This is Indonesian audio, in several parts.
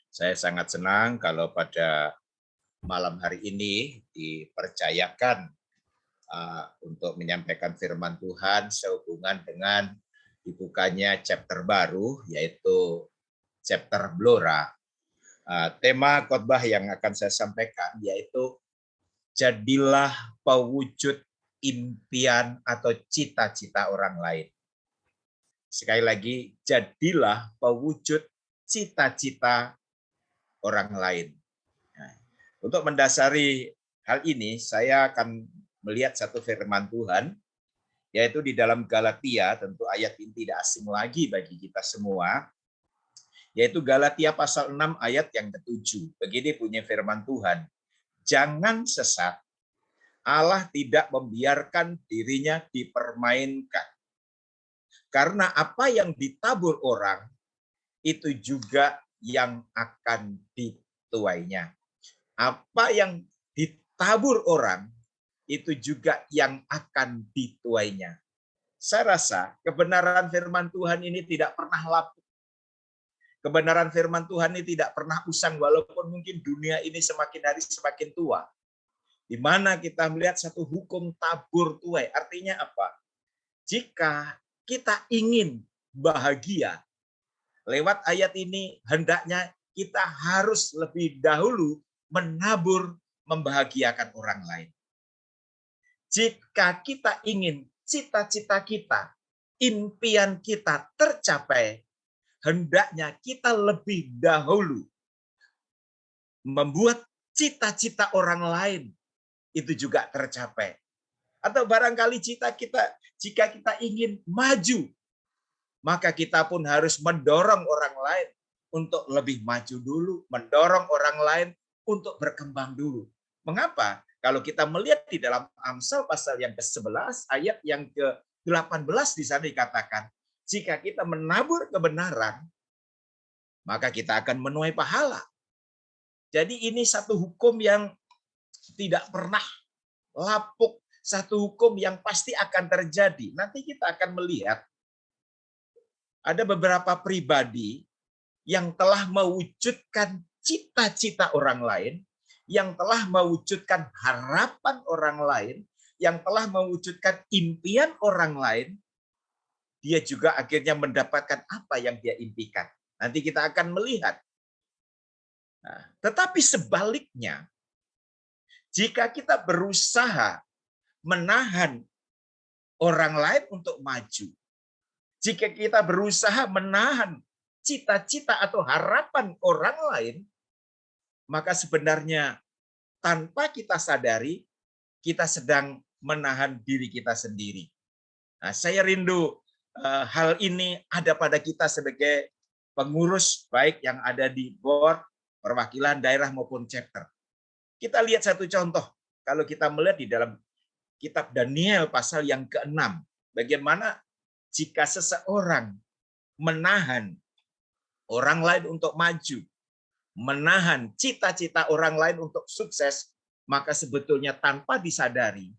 Saya sangat senang kalau pada malam hari ini dipercayakan untuk menyampaikan firman Tuhan sehubungan dengan dibukanya chapter baru, yaitu chapter Blora. Tema khotbah yang akan saya sampaikan yaitu jadilah pewujud impian atau cita-cita orang lain. Sekali lagi, jadilah pewujud cita-cita orang lain. Nah, untuk mendasari hal ini, saya akan melihat satu firman Tuhan, yaitu di dalam Galatia, tentu ayat ini tidak asing lagi bagi kita semua, yaitu Galatia pasal 6 ayat yang ke-7. Begini bunyi firman Tuhan, jangan sesat, Allah tidak membiarkan dirinya dipermainkan. Karena apa yang ditabur orang, itu juga yang akan dituainya. Apa yang ditabur orang, itu juga yang akan dituainya. Saya rasa kebenaran firman Tuhan ini tidak pernah lapuk. Kebenaran firman Tuhan ini tidak pernah usang, walaupun mungkin dunia ini semakin hari semakin tua. Di mana kita melihat satu hukum tabur tuai. Artinya apa? Jika kita ingin bahagia, lewat ayat ini hendaknya kita harus lebih dahulu menabur membahagiakan orang lain. Jika kita ingin cita-cita kita, impian kita tercapai, hendaknya kita lebih dahulu membuat cita-cita orang lain itu juga tercapai. Atau barangkali jika kita ingin maju, maka kita pun harus mendorong orang lain untuk lebih maju dulu, mendorong orang lain untuk berkembang dulu. Mengapa? Kalau kita melihat di dalam Amsal pasal yang ke-11 ayat yang ke-18 di sana dikatakan, jika kita menabur kebenaran, maka kita akan menuai pahala. Jadi ini satu hukum yang tidak pernah lapuk, satu hukum yang pasti akan terjadi. Nanti kita akan melihat ada beberapa pribadi yang telah mewujudkan cita-cita orang lain, yang telah mewujudkan harapan orang lain, yang telah mewujudkan impian orang lain, dia juga akhirnya mendapatkan apa yang dia impikan. Nanti kita akan melihat. Nah, tetapi sebaliknya, jika kita berusaha menahan orang lain untuk maju, jika kita berusaha menahan cita-cita atau harapan orang lain, maka sebenarnya tanpa kita sadari, kita sedang menahan diri kita sendiri. Nah, saya rindu hal ini ada pada kita sebagai pengurus, baik yang ada di board, perwakilan daerah maupun chapter. Kita lihat satu contoh, kalau kita melihat di dalam kitab Daniel pasal yang ke-6, bagaimana jika seseorang menahan orang lain untuk maju, menahan cita-cita orang lain untuk sukses, maka sebetulnya tanpa disadari,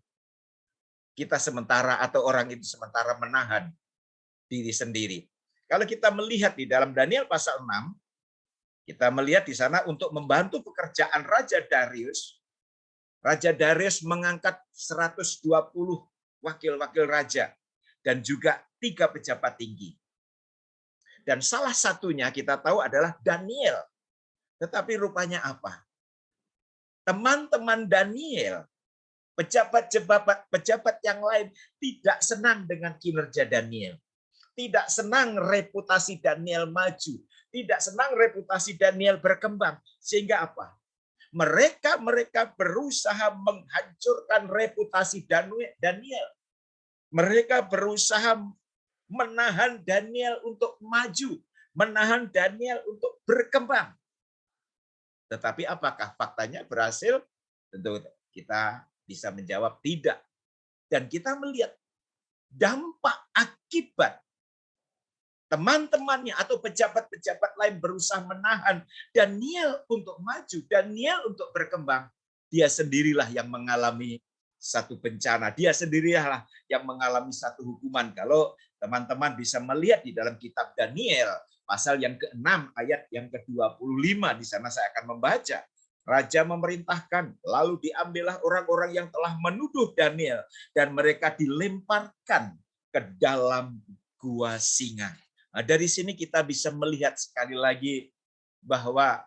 kita sementara atau orang itu sementara menahan diri sendiri. Kalau kita melihat di dalam Daniel pasal 6, kita melihat di sana untuk membantu pekerjaan Raja Darius mengangkat 120 wakil-wakil raja dan juga 3 pejabat tinggi. Dan salah satunya kita tahu adalah Daniel. Tetapi rupanya apa? Teman-teman Daniel, pejabat yang lain tidak senang dengan kinerja Daniel. Tidak senang reputasi Daniel maju. Tidak senang reputasi Daniel berkembang. Sehingga apa? Mereka berusaha menghancurkan reputasi Daniel. Mereka berusaha menahan Daniel untuk maju, menahan Daniel untuk berkembang. Tetapi apakah faktanya berhasil? Tentu kita bisa menjawab tidak. Dan kita melihat dampak akibat teman-temannya atau pejabat-pejabat lain berusaha menahan Daniel untuk maju, Daniel untuk berkembang. Dia sendirilah yang mengalami satu bencana. Dia sendirilah yang mengalami satu hukuman. Kalau teman-teman bisa melihat di dalam kitab Daniel, pasal yang ke-6 ayat yang ke-25 di sana saya akan membaca. Raja memerintahkan, lalu diambillah orang-orang yang telah menuduh Daniel dan mereka dilemparkan ke dalam gua singa. Nah, dari sini kita bisa melihat sekali lagi bahwa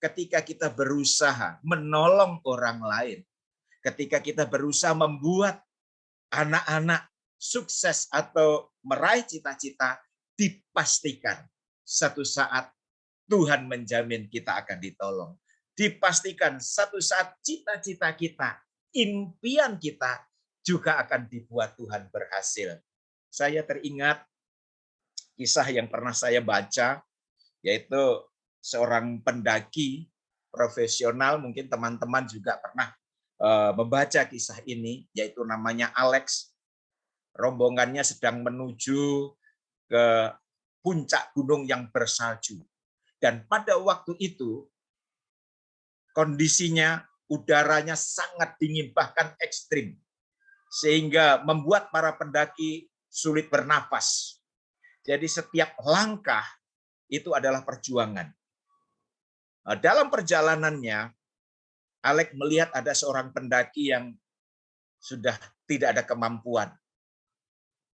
ketika kita berusaha menolong orang lain, ketika kita berusaha membuat anak-anak sukses atau meraih cita-cita, dipastikan satu saat Tuhan menjamin kita akan ditolong. Dipastikan satu saat cita-cita kita, impian kita juga akan dibuat Tuhan berhasil. Saya teringat kisah yang pernah saya baca, yaitu seorang pendaki profesional, mungkin teman-teman juga pernah membaca kisah ini, yaitu namanya Alex. Rombongannya sedang menuju ke puncak gunung yang bersalju. Dan pada waktu itu, kondisinya, udaranya sangat dingin, bahkan ekstrim. Sehingga membuat para pendaki sulit bernapas. Jadi setiap langkah itu adalah perjuangan. Dalam perjalanannya, Alex melihat ada seorang pendaki yang sudah tidak ada kemampuan.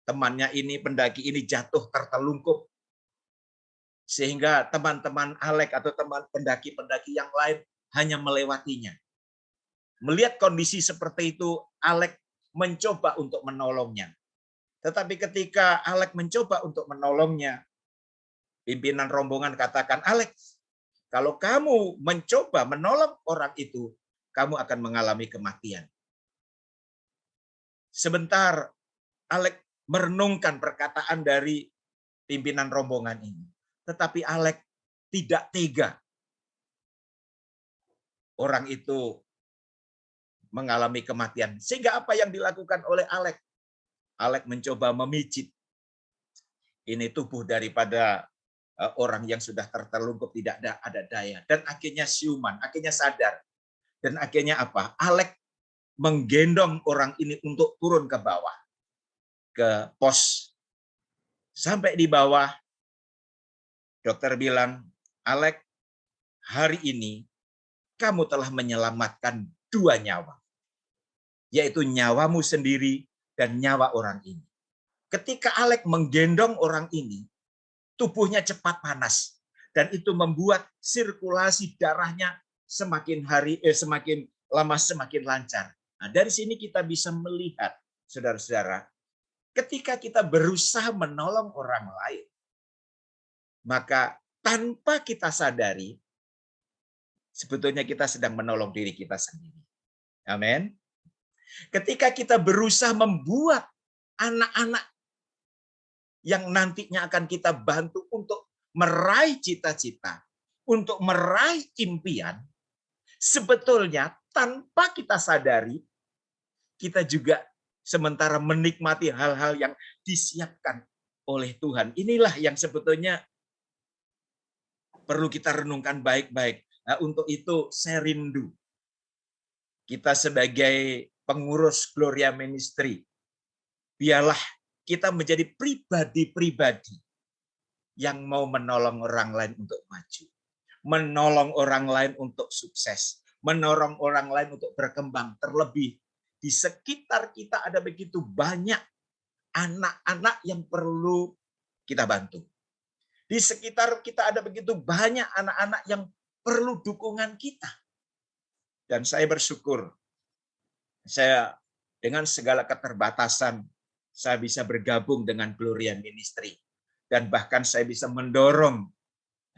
Temannya ini, pendaki ini jatuh tertelungkup. Sehingga teman-teman Alex atau teman pendaki-pendaki yang lain hanya melewatinya. Melihat kondisi seperti itu, Alex mencoba untuk menolongnya. Tetapi ketika Alex mencoba untuk menolongnya, pimpinan rombongan katakan, Alex, kalau kamu mencoba menolong orang itu, kamu akan mengalami kematian. Sebentar, Alex merenungkan perkataan dari pimpinan rombongan ini. Tetapi Alex tidak tega. Orang itu mengalami kematian. Sehingga apa yang dilakukan oleh Alex? Alex mencoba memijit. Ini tubuh daripada orang yang sudah tertelungkup, tidak ada daya. Dan akhirnya siuman, akhirnya sadar. Dan akhirnya apa? Alex menggendong orang ini untuk turun ke bawah. Ke pos. Sampai di bawah, dokter bilang, Alex, hari ini kamu telah menyelamatkan 2 nyawa. Yaitu nyawamu sendiri dan nyawa orang ini. Ketika Alex menggendong orang ini, tubuhnya cepat panas. Dan itu membuat sirkulasi darahnya semakin lama semakin lancar. Nah, dari sini kita bisa melihat, saudara-saudara, ketika kita berusaha menolong orang lain, maka tanpa kita sadari, sebetulnya kita sedang menolong diri kita sendiri. Amin. Ketika kita berusaha membuat anak-anak yang nantinya akan kita bantu untuk meraih cita-cita, untuk meraih impian, sebetulnya tanpa kita sadari, kita juga sementara menikmati hal-hal yang disiapkan oleh Tuhan. Inilah yang sebetulnya perlu kita renungkan baik-baik. Nah, untuk itu saya rindu kita sebagai pengurus Gloria Ministry, biarlah kita menjadi pribadi-pribadi yang mau menolong orang lain untuk maju, menolong orang lain untuk sukses, menolong orang lain untuk berkembang. Terlebih di sekitar kita ada begitu banyak anak-anak yang perlu kita bantu. Di sekitar kita ada begitu banyak anak-anak yang perlu dukungan kita. Dan saya bersyukur, saya dengan segala keterbatasan, saya bisa bergabung dengan Gloria Ministry. Dan bahkan saya bisa mendorong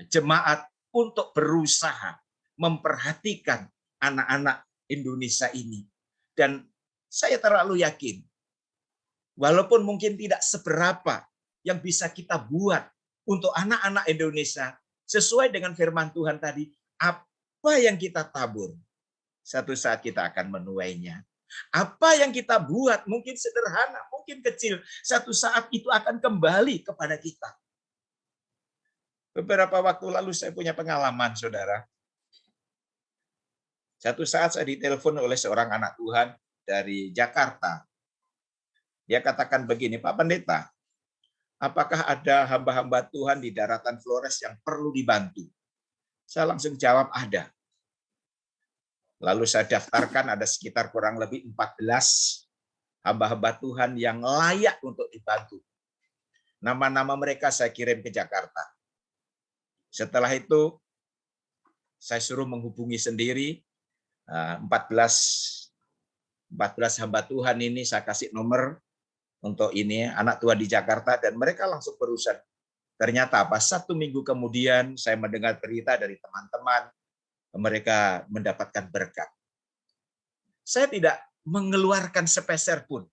jemaat untuk berusaha memperhatikan anak-anak Indonesia ini. Dan saya terlalu yakin, walaupun mungkin tidak seberapa yang bisa kita buat untuk anak-anak Indonesia, sesuai dengan firman Tuhan tadi, apa yang kita tabur, satu saat kita akan menuainya. Apa yang kita buat mungkin sederhana, mungkin kecil, satu saat itu akan kembali kepada kita. Beberapa waktu lalu saya punya pengalaman, saudara. Satu saat saya ditelepon oleh seorang anak Tuhan dari Jakarta. Dia katakan begini, Pak Pendeta, apakah ada hamba-hamba Tuhan di daratan Flores yang perlu dibantu? Saya langsung jawab ada. Lalu saya daftarkan ada sekitar kurang lebih 14 hamba-hamba Tuhan yang layak untuk dibantu. Nama-nama mereka saya kirim ke Jakarta. Setelah itu, saya suruh menghubungi sendiri 14 hamba Tuhan ini, saya kasih nomor untuk ini anak Tuhan di Jakarta, dan mereka langsung berurusan. Ternyata apa? 1 minggu kemudian saya mendengar berita dari teman-teman, mereka mendapatkan berkat. Saya tidak mengeluarkan sepeser pun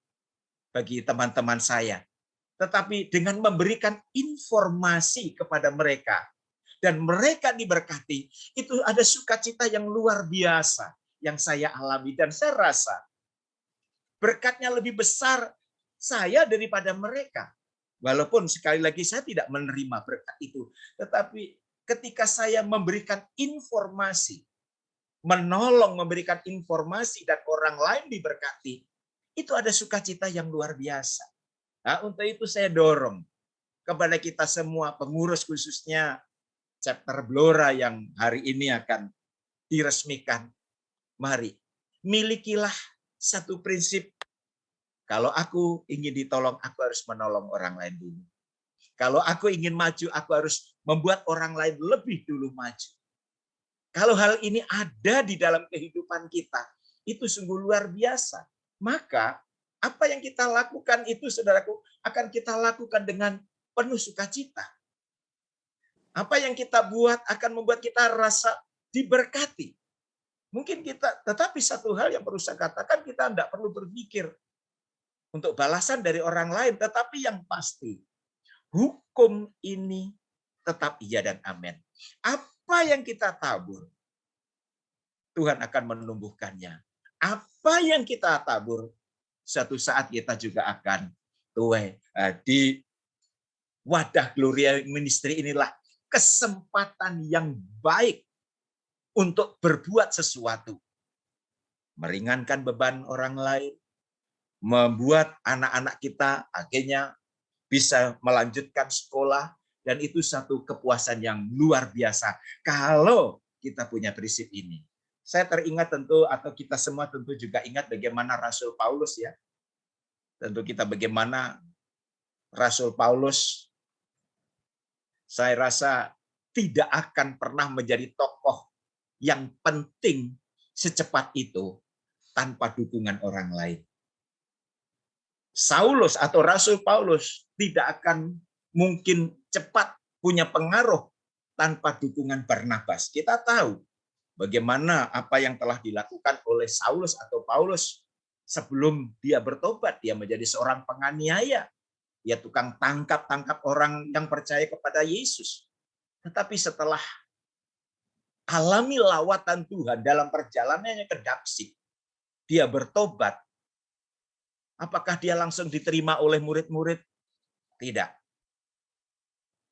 bagi teman-teman saya, tetapi dengan memberikan informasi kepada mereka, dan mereka diberkati, itu ada sukacita yang luar biasa yang saya alami, dan saya rasa berkatnya lebih besar saya daripada mereka. Walaupun sekali lagi saya tidak menerima berkat itu, tetapi ketika saya memberikan informasi, menolong memberikan informasi dan orang lain diberkati, itu ada sukacita yang luar biasa. Nah, untuk itu saya dorong kepada kita semua, pengurus khususnya chapter Blora yang hari ini akan diresmikan. Mari, milikilah satu prinsip. Kalau aku ingin ditolong, aku harus menolong orang lain dulu. Kalau aku ingin maju, aku harus membuat orang lain lebih dulu maju. Kalau hal ini ada di dalam kehidupan kita, itu sungguh luar biasa. Maka apa yang kita lakukan itu, saudaraku, akan kita lakukan dengan penuh sukacita. Apa yang kita buat akan membuat kita rasa diberkati. Mungkin kita, tetapi satu hal yang perlu saya katakan, kita tidak perlu berpikir untuk balasan dari orang lain, tetapi yang pasti, hukum ini tetap iya dan amin. Apa yang kita tabur, Tuhan akan menumbuhkannya. Apa yang kita tabur, suatu saat kita juga akan tuai. Di wadah Gloria Ministry inilah kesempatan yang baik untuk berbuat sesuatu. Meringankan beban orang lain, membuat anak-anak kita akhirnya bisa melanjutkan sekolah, dan itu satu kepuasan yang luar biasa kalau kita punya prinsip ini. Saya teringat tentu, atau kita semua tentu juga ingat bagaimana Rasul Paulus ya. Tentu kita bagaimana Rasul Paulus, saya rasa tidak akan pernah menjadi tokoh yang penting secepat itu tanpa dukungan orang lain. Saulus atau Rasul Paulus tidak akan mungkin cepat punya pengaruh tanpa dukungan Barnabas. Kita tahu bagaimana apa yang telah dilakukan oleh Saulus atau Paulus sebelum dia bertobat. Dia menjadi seorang penganiaya. Dia tukang tangkap orang yang percaya kepada Yesus. Tetapi setelah alami lawatan Tuhan dalam perjalanannya ke Damsyik, dia bertobat. Apakah dia langsung diterima oleh murid-murid? Tidak.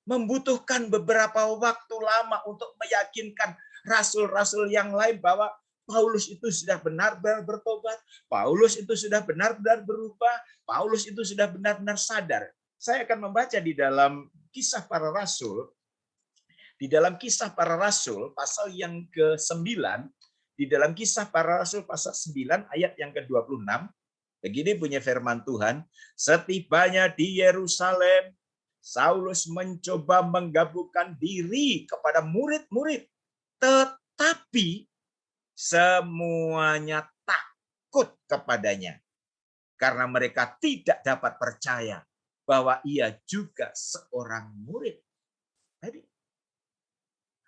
Membutuhkan beberapa waktu lama untuk meyakinkan rasul-rasul yang lain bahwa Paulus itu sudah benar-benar bertobat, Paulus itu sudah benar-benar berubah, Paulus itu sudah benar-benar sadar. Saya akan membaca di dalam Kisah Para Rasul, di dalam Kisah Para Rasul pasal yang ke-9, di dalam Kisah Para Rasul pasal 9 ayat yang ke-26, begini punya firman Tuhan, setibanya di Yerusalem, Saulus mencoba menggabungkan diri kepada murid-murid, tetapi semuanya takut kepadanya karena mereka tidak dapat percaya bahwa ia juga seorang murid. Jadi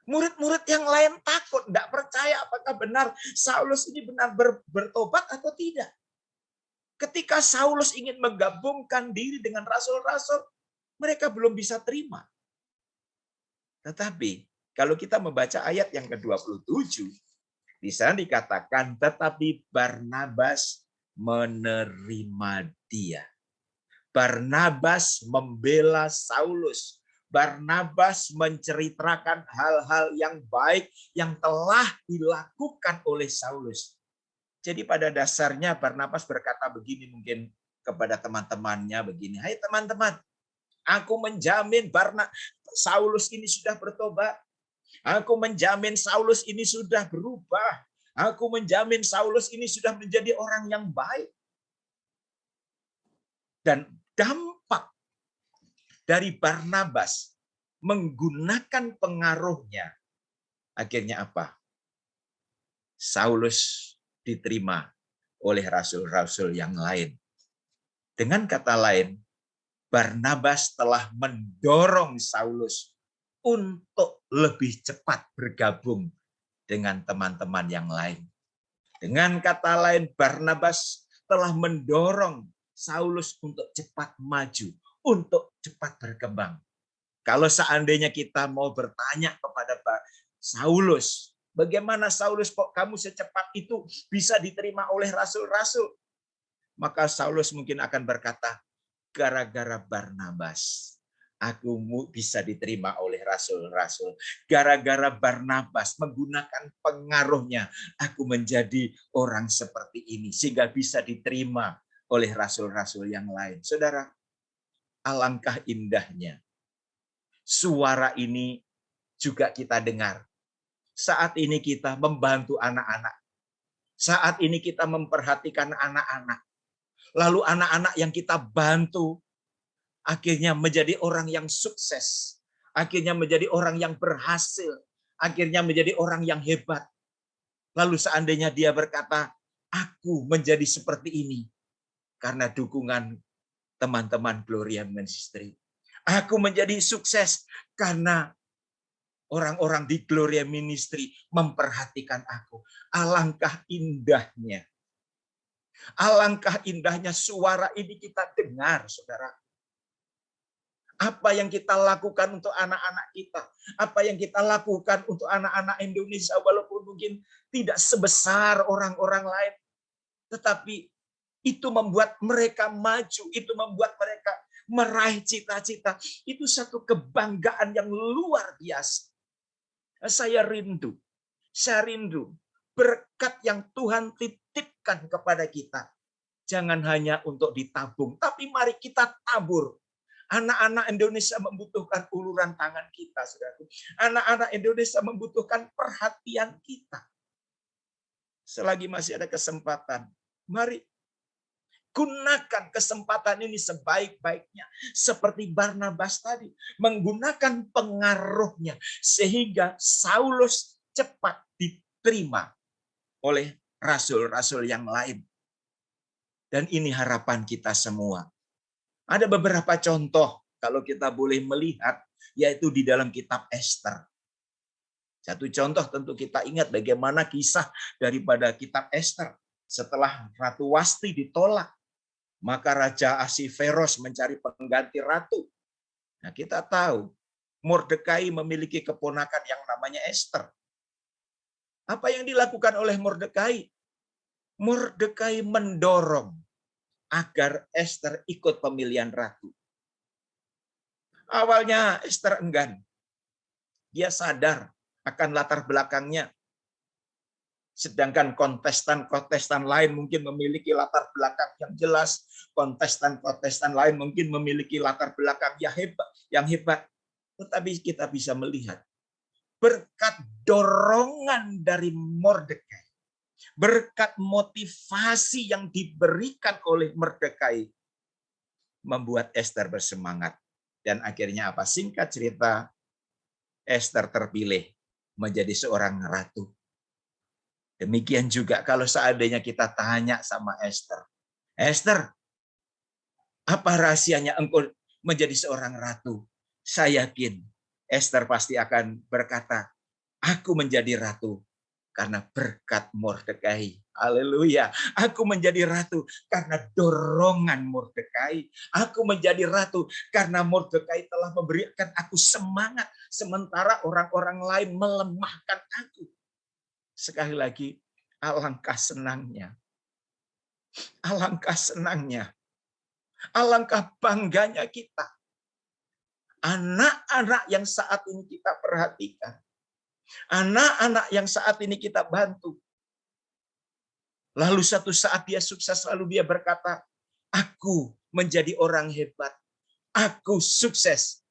murid-murid yang lain takut, tidak percaya apakah benar Saulus ini benar bertobat atau tidak. Ketika Saulus ingin menggabungkan diri dengan rasul-rasul, mereka belum bisa terima. Tetapi kalau kita membaca ayat yang ke-27, di sana dikatakan, tetapi Barnabas menerima dia. Barnabas membela Saulus. Barnabas menceritakan hal-hal yang baik yang telah dilakukan oleh Saulus. Jadi pada dasarnya Barnabas berkata begini mungkin kepada teman-temannya begini, hai teman-teman, Aku menjamin Saulus ini sudah bertobat. Aku menjamin Saulus ini sudah berubah. Aku menjamin Saulus ini sudah menjadi orang yang baik. Dan dampak dari Barnabas menggunakan pengaruhnya, akhirnya apa? Saulus diterima oleh rasul-rasul yang lain. Dengan kata lain, Barnabas telah mendorong Saulus untuk lebih cepat bergabung dengan teman-teman yang lain. Dengan kata lain, Barnabas telah mendorong Saulus untuk cepat maju, untuk cepat berkembang. Kalau seandainya kita mau bertanya kepada Saulus, bagaimana Saulus kok kamu secepat itu bisa diterima oleh rasul-rasul? Maka Saulus mungkin akan berkata, gara-gara Barnabas, aku bisa diterima oleh rasul-rasul. Gara-gara Barnabas menggunakan pengaruhnya, aku menjadi orang seperti ini, sehingga bisa diterima oleh rasul-rasul yang lain. Saudara, alangkah indahnya. Suara ini juga kita dengar. Saat ini kita membantu anak-anak. Saat ini kita memperhatikan anak-anak. Lalu anak-anak yang kita bantu akhirnya menjadi orang yang sukses, akhirnya menjadi orang yang berhasil, akhirnya menjadi orang yang hebat. Lalu seandainya dia berkata, aku menjadi seperti ini karena dukungan teman-teman Gloria Ministry. Aku menjadi sukses karena orang-orang di Gloria Ministry memperhatikan aku. Alangkah indahnya. Alangkah indahnya suara ini kita dengar, saudara. Apa yang kita lakukan untuk anak-anak kita, apa yang kita lakukan untuk anak-anak Indonesia, walaupun mungkin tidak sebesar orang-orang lain, tetapi itu membuat mereka maju, itu membuat mereka meraih cita-cita. Itu satu kebanggaan yang luar biasa. Saya rindu berkat yang Tuhan titipkan kepada kita. Jangan hanya untuk ditabung, tapi mari kita tabur. Anak-anak Indonesia membutuhkan uluran tangan kita, saudaraku. Anak-anak Indonesia membutuhkan perhatian kita. Selagi masih ada kesempatan, mari gunakan kesempatan ini sebaik-baiknya. Seperti Barnabas tadi, menggunakan pengaruhnya sehingga Saulus cepat diterima oleh rasul-rasul yang lain. Dan ini harapan kita semua. Ada beberapa contoh kalau kita boleh melihat, yaitu di dalam kitab Ester. Satu contoh tentu kita ingat bagaimana kisah daripada kitab Ester. Setelah Ratu Wasti ditolak, maka Raja Ahasveros mencari pengganti ratu. Nah, kita tahu Mordekai memiliki keponakan yang namanya Ester. Apa yang dilakukan oleh Mordekai? Mordekai mendorong agar Ester ikut pemilihan ratu. Awalnya Ester enggan. Dia sadar akan latar belakangnya. Sedangkan kontestan-kontestan lain mungkin memiliki latar belakang yang jelas. Kontestan-kontestan lain mungkin memiliki latar belakang yang hebat. Tetapi kita bisa melihat berkat dorongan dari Mordekai, berkat motivasi yang diberikan oleh Mordekai, membuat Ester bersemangat. Dan akhirnya apa? Singkat cerita, Ester terpilih menjadi seorang ratu. Demikian juga kalau seandainya kita tanya sama Ester, Ester, apa rahasianya engkau menjadi seorang ratu? Saya yakin Ester pasti akan berkata, aku menjadi ratu karena berkat Mordekai. Haleluya. Aku menjadi ratu karena dorongan Mordekai. Aku menjadi ratu karena Mordekai telah memberikan aku semangat, sementara orang-orang lain melemahkan aku. Sekali lagi, alangkah senangnya. Alangkah senangnya. Alangkah bangganya kita. Anak-anak yang saat ini kita perhatikan. Anak-anak yang saat ini kita bantu. Lalu satu saat dia sukses, lalu dia berkata, aku menjadi orang hebat. Aku sukses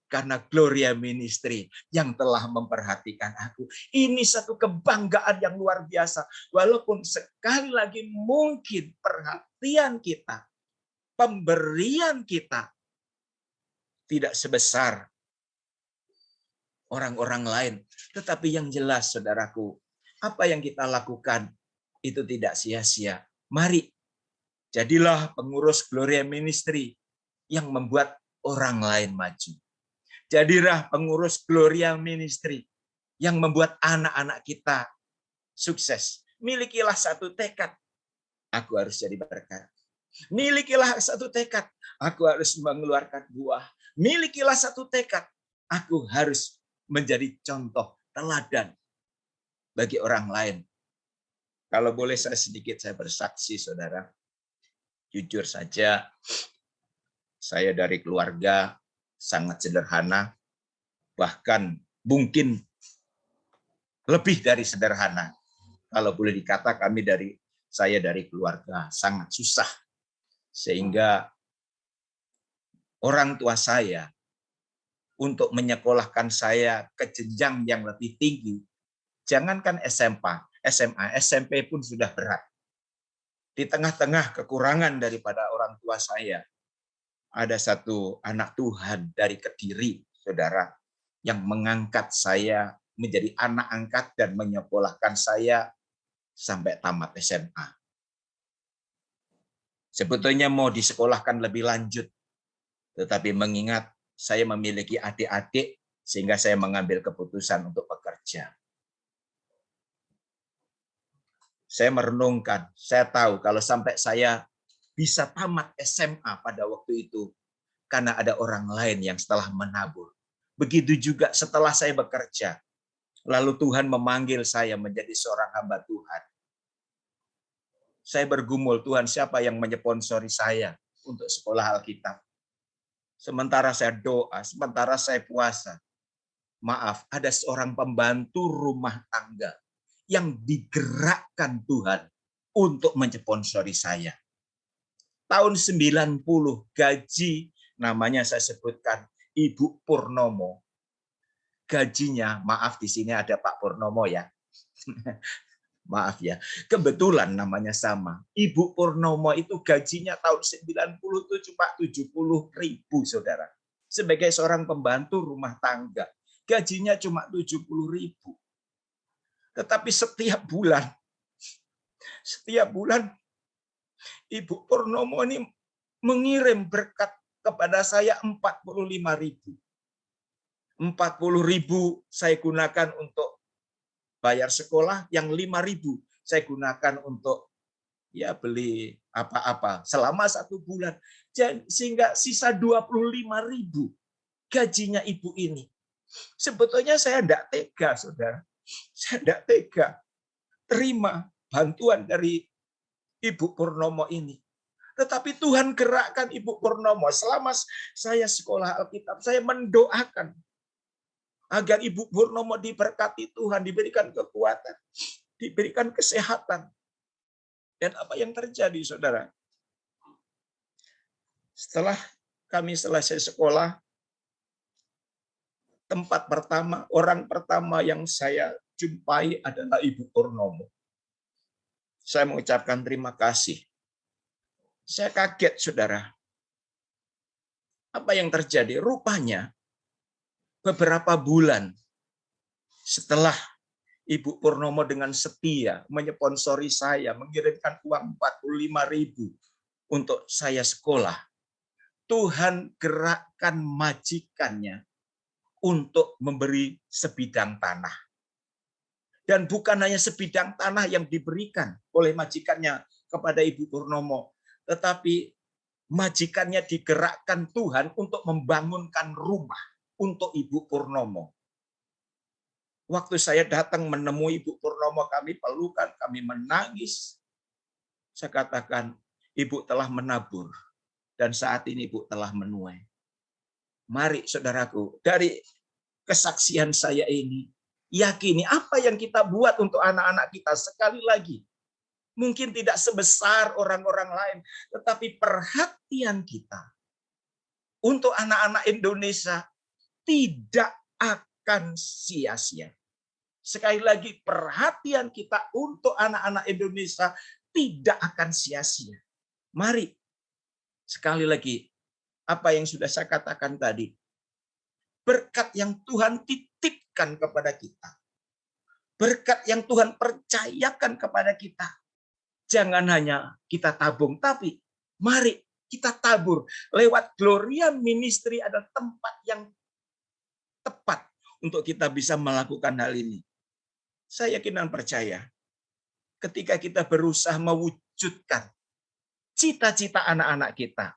karena Gloria Ministry yang telah memperhatikan aku. Ini satu kebanggaan yang luar biasa. Walaupun sekali lagi mungkin perhatian kita, pemberian kita tidak sebesar orang-orang lain. Tetapi yang jelas, saudaraku, apa yang kita lakukan itu tidak sia-sia. Mari, jadilah pengurus Gloria Ministry yang membuat orang lain maju. Jadilah pengurus Gloria Ministry yang membuat anak-anak kita sukses. Milikilah satu tekad, aku harus jadi berkat. Milikilah satu tekad, aku harus mengeluarkan buah. Milikilah satu tekad, aku harus menjadi contoh teladan bagi orang lain. Kalau boleh saya bersaksi, saudara. Jujur saja, saya dari keluarga sangat sederhana, bahkan mungkin lebih dari sederhana. Kalau boleh dikata saya dari keluarga sangat susah. Sehingga orang tua saya untuk menyekolahkan saya ke jenjang yang lebih tinggi, jangankan SMA, SMP pun sudah berat. Di tengah-tengah kekurangan daripada orang tua saya, ada satu anak Tuhan dari Kediri, saudara, yang mengangkat saya menjadi anak angkat dan menyekolahkan saya sampai tamat SMA. Sebetulnya mau disekolahkan lebih lanjut, tetapi mengingat saya memiliki adik-adik, sehingga saya mengambil keputusan untuk bekerja. Saya merenungkan, saya tahu kalau sampai saya bisa tamat SMA pada waktu itu, karena ada orang lain yang setelah menabur. Begitu juga setelah saya bekerja, lalu Tuhan memanggil saya menjadi seorang hamba Tuhan. Saya bergumul, Tuhan siapa yang menyponsori saya untuk sekolah Alkitab? Sementara saya doa, sementara saya puasa. Maaf, ada seorang pembantu rumah tangga yang digerakkan Tuhan untuk menyponsori saya. Tahun 90 gaji, namanya saya sebutkan Ibu Purnomo. Gajinya, maaf di sini ada Pak Purnomo ya. Maaf ya, kebetulan namanya sama. Ibu Purnomo itu gajinya tahun 90 itu cuma 70.000, saudara. Sebagai seorang pembantu rumah tangga, gajinya cuma 70.000. Tetapi setiap bulan Ibu Purnomo ini mengirim berkat kepada saya 45.000. 40.000 saya gunakan untuk bayar sekolah, yang 5.000 saya gunakan untuk beli apa-apa selama 1 bulan. Sehingga sisa 25.000 gajinya ibu ini. Sebetulnya saya tidak tega, saudara. Saya tidak tega terima bantuan dari Ibu Purnomo ini. Tetapi Tuhan gerakkan Ibu Purnomo. Selama saya sekolah Alkitab, saya mendoakan agar Ibu Purnomo diberkati Tuhan, diberikan kekuatan, diberikan kesehatan. Dan apa yang terjadi, saudara? Setelah kami selesai sekolah, orang pertama yang saya jumpai adalah Ibu Purnomo. Saya mengucapkan terima kasih. Saya kaget, saudara. Apa yang terjadi? Rupanya beberapa bulan setelah Ibu Purnomo dengan setia menyponsori saya, mengirimkan uang 45.000 untuk saya sekolah, Tuhan gerakkan majikannya untuk memberi sebidang tanah. Dan bukan hanya sebidang tanah yang diberikan oleh majikannya kepada Ibu Purnomo, tetapi majikannya digerakkan Tuhan untuk membangunkan rumah untuk Ibu Purnomo. Waktu saya datang menemui Ibu Purnomo, kami pelukan, kami menangis. Saya katakan, Ibu telah menabur, dan saat ini Ibu telah menuai. Mari saudaraku, dari kesaksian saya ini, yakini apa yang kita buat untuk anak-anak kita, sekali lagi, mungkin tidak sebesar orang-orang lain, tetapi perhatian kita untuk anak-anak Indonesia tidak akan sia-sia. Sekali lagi, perhatian kita untuk anak-anak Indonesia tidak akan sia-sia. Mari, sekali lagi, apa yang sudah saya katakan tadi, berkat yang Tuhan titipkan kepada kita, berkat yang Tuhan percayakan kepada kita, jangan hanya kita tabung, tapi mari kita tabur. Lewat Gloria Ministry adalah tempat yang tepat untuk kita bisa melakukan hal ini. Saya yakin dan percaya, ketika kita berusaha mewujudkan cita-cita anak-anak kita,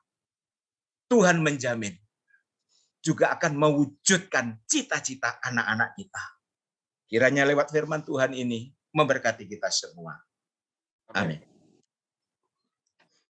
Tuhan menjamin juga akan mewujudkan cita-cita anak-anak kita. Kiranya lewat firman Tuhan ini memberkati kita semua. Amin.